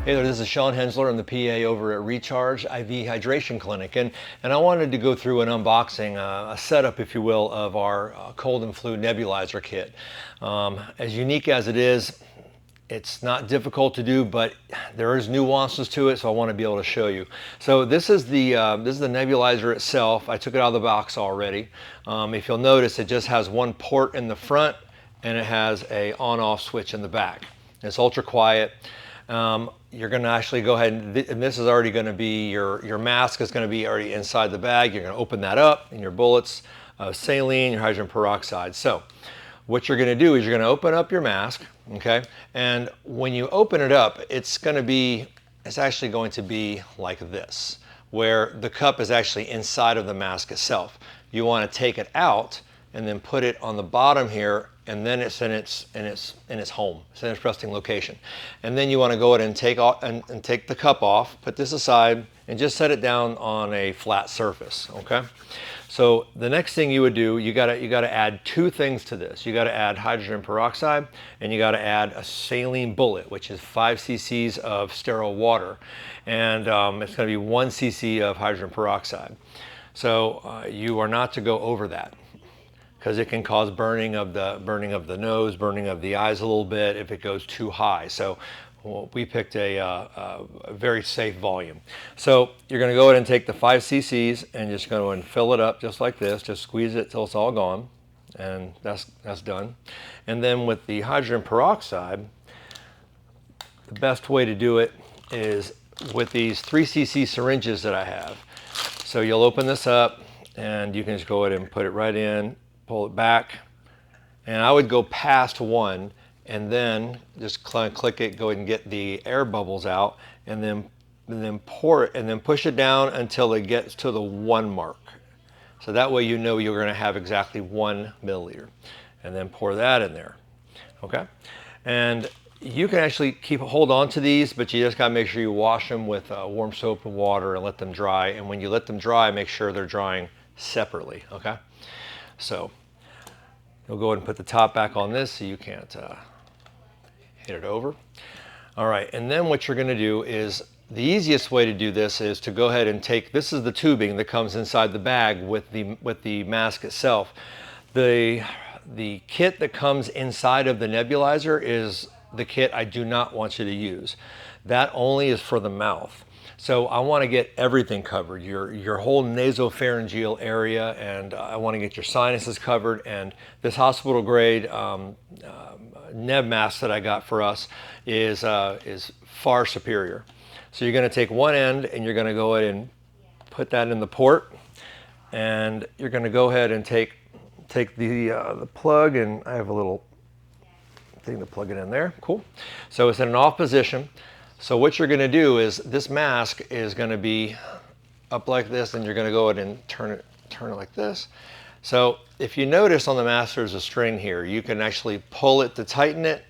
Hey there, this is Sean Hensler. I'm the PA over at Recharge IV Hydration Clinic, and I wanted to go through an unboxing, a setup, if you will, of our cold and flu nebulizer kit. As unique as it is, it's not difficult to do, but there is nuances to it, so I want to be able to show you. So this is the nebulizer itself. I took it out of the box already. If you'll notice, it just has one port in the front, and it has a on-off switch in the back. It's ultra quiet. You're going to actually go ahead and this is already going to be your mask is going to be already inside the bag. You're going to open that up, and your bullets of saline, your hydrogen peroxide. So what you're going to do is you're going to open up your mask, okay? And when you open it up, it's actually going to be like this, where the cup is actually inside of the mask itself. You want to take it out and then put it on the bottom here, and then it's in its home, it's in its resting location. And then you want to go ahead and take the cup off, put this aside, and just set it down on a flat surface. Okay. So the next thing you would do, you gotta add two things to this. You gotta add hydrogen peroxide, and you gotta add a saline bullet, which is 5 cc's of sterile water, and it's going to be 1 cc of hydrogen peroxide. So you are not to go over that, because it can cause burning of the nose, burning of the eyes a little bit if it goes too high. So we picked a very safe volume. So you're going to go ahead and take the 5 cc's and just go and fill it up just like this. Just squeeze it till it's all gone, and that's done. And then with the hydrogen peroxide, the best way to do it is with these 3 cc syringes that I have. So you'll open this up, and you can just go ahead and put it right in, pull it back, and I would go past one, and then just click it, go ahead and get the air bubbles out, and then pour it, and then push it down until it gets to the 1 mark. So that way you know you're going to have exactly 1 milliliter, and then pour that in there. Okay, and you can actually hold on to these, but you just got to make sure you wash them with warm soap and water and let them dry. And when you let them dry, make sure they're drying separately. Okay, so you'll go ahead and put the top back on this so you can't hit it over. All right, and then what you're going to do is, the easiest way to do this is to go ahead and take, this is the tubing that comes inside the bag with the mask itself. The kit that comes inside of the nebulizer is the kit I do not want you to use. That only is for the mouth. So I want to get everything covered, your whole nasopharyngeal area, and I want to get your sinuses covered. And this hospital grade neb mask that I got for us is far superior. So you're going to take one end, and you're going to go ahead and put that in the port, and you're going to go ahead and take the plug, and I have a little thing to plug it in there. Cool. So it's in an off position. So what you're going to do is, this mask is going to be up like this, and you're going to go ahead and turn it like this. So if you notice on the mask, there's a string here. You can actually pull it to tighten it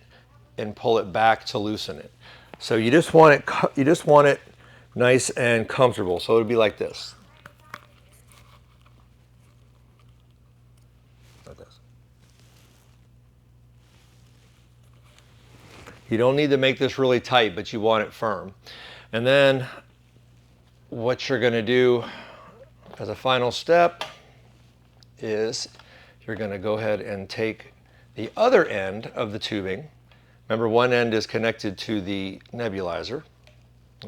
and pull it back to loosen it. So you just want it nice and comfortable. So it'll be like this. Like this. You don't need to make this really tight, but you want it firm. And then what you're going to do as a final step is you're going to go ahead and take the other end of the tubing. Remember, one end is connected to the nebulizer.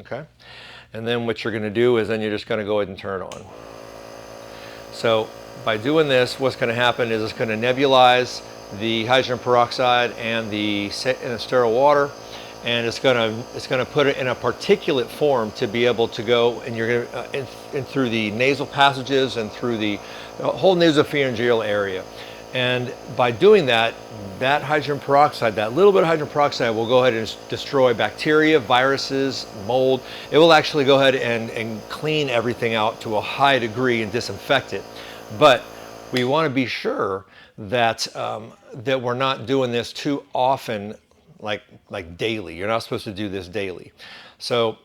Okay? And then what you're going to do is, then you're just going to go ahead and turn it on. So by doing this, what's going to happen is it's going to nebulize the hydrogen peroxide and the sterile water, and it's going to put it in a particulate form to be able to go, and you're going to in through the nasal passages and through the whole nasopharyngeal area. And by doing that, that hydrogen peroxide, that little bit of hydrogen peroxide, will go ahead and destroy bacteria, viruses, mold. It will actually go ahead and clean everything out to a high degree and disinfect it. But we want to be sure that that we're not doing this too often, like daily. You're not supposed to do this daily. So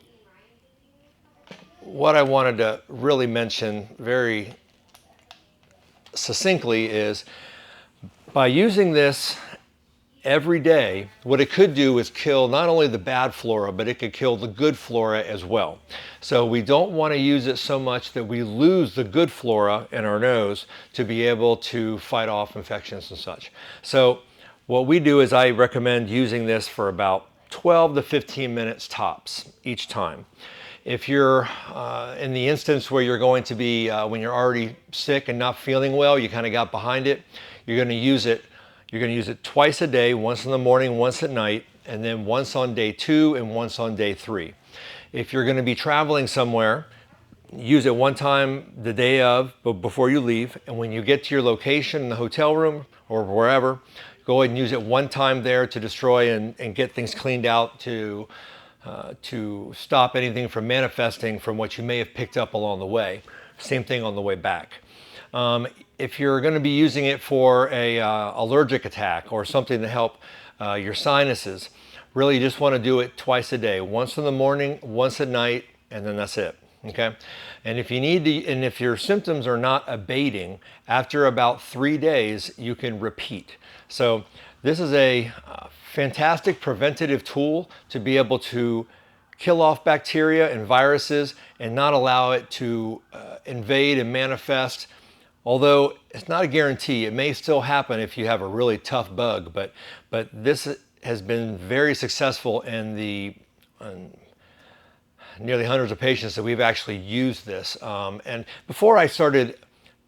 what I wanted to really mention very succinctly is, by using this every day, what it could do is kill not only the bad flora, but it could kill the good flora as well. So we don't want to use it so much that we lose the good flora in our nose to be able to fight off infections and such. So what we do is I recommend using this for about 12 to 15 minutes tops each time. If you're in the instance where you're going to be, when you're already sick and not feeling well, you kind of got behind it, you're going to use it twice a day, once in the morning, once at night, and then once on day 2 and once on day 3. If you're going to be traveling somewhere, use it one time the day of, but before you leave, and when you get to your location in the hotel room or wherever, go ahead and use it one time there to destroy and get things cleaned out to stop anything from manifesting from what you may have picked up along the way. Same thing on the way back. If you're going to be using it for a allergic attack or something to help your sinuses, really you just want to do it twice a day, once in the morning, once at night, and then that's it. Okay, and if you need to, and if your symptoms are not abating after about 3 days, you can repeat. So this is a fantastic preventative tool to be able to kill off bacteria and viruses and not allow it to invade and manifest. Although it's not a guarantee, it may still happen if you have a really tough bug, but this has been very successful in the nearly hundreds of patients that we've actually used this. And before I started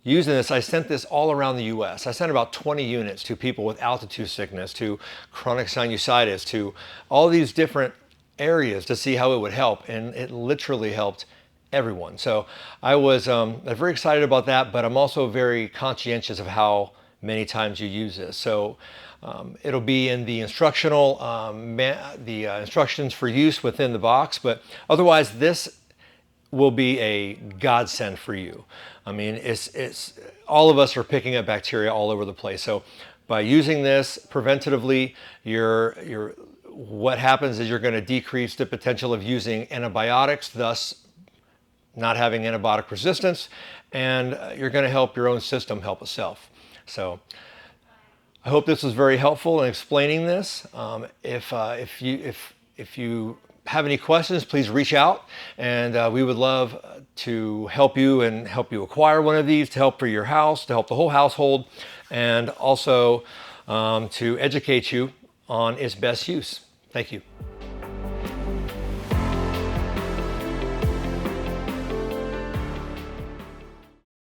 using this, I sent this all around the US. I sent about 20 units to people with altitude sickness, to chronic sinusitis, to all these different areas to see how it would help. And it literally helped everyone. So I was very excited about that, but I'm also very conscientious of how many times you use this. So it'll be in the instructional, instructions for use within the box, but otherwise this will be a godsend for you. I mean, it's all of us are picking up bacteria all over the place. So by using this preventatively, what happens is you're going to decrease the potential of using antibiotics, thus not having antibiotic resistance, and you're going to help your own system help itself. So I hope this was very helpful in explaining this. If you have any questions, please reach out, and we would love to help you and help you acquire one of these to help for your house, to help the whole household, and also to educate you on its best use. Thank you.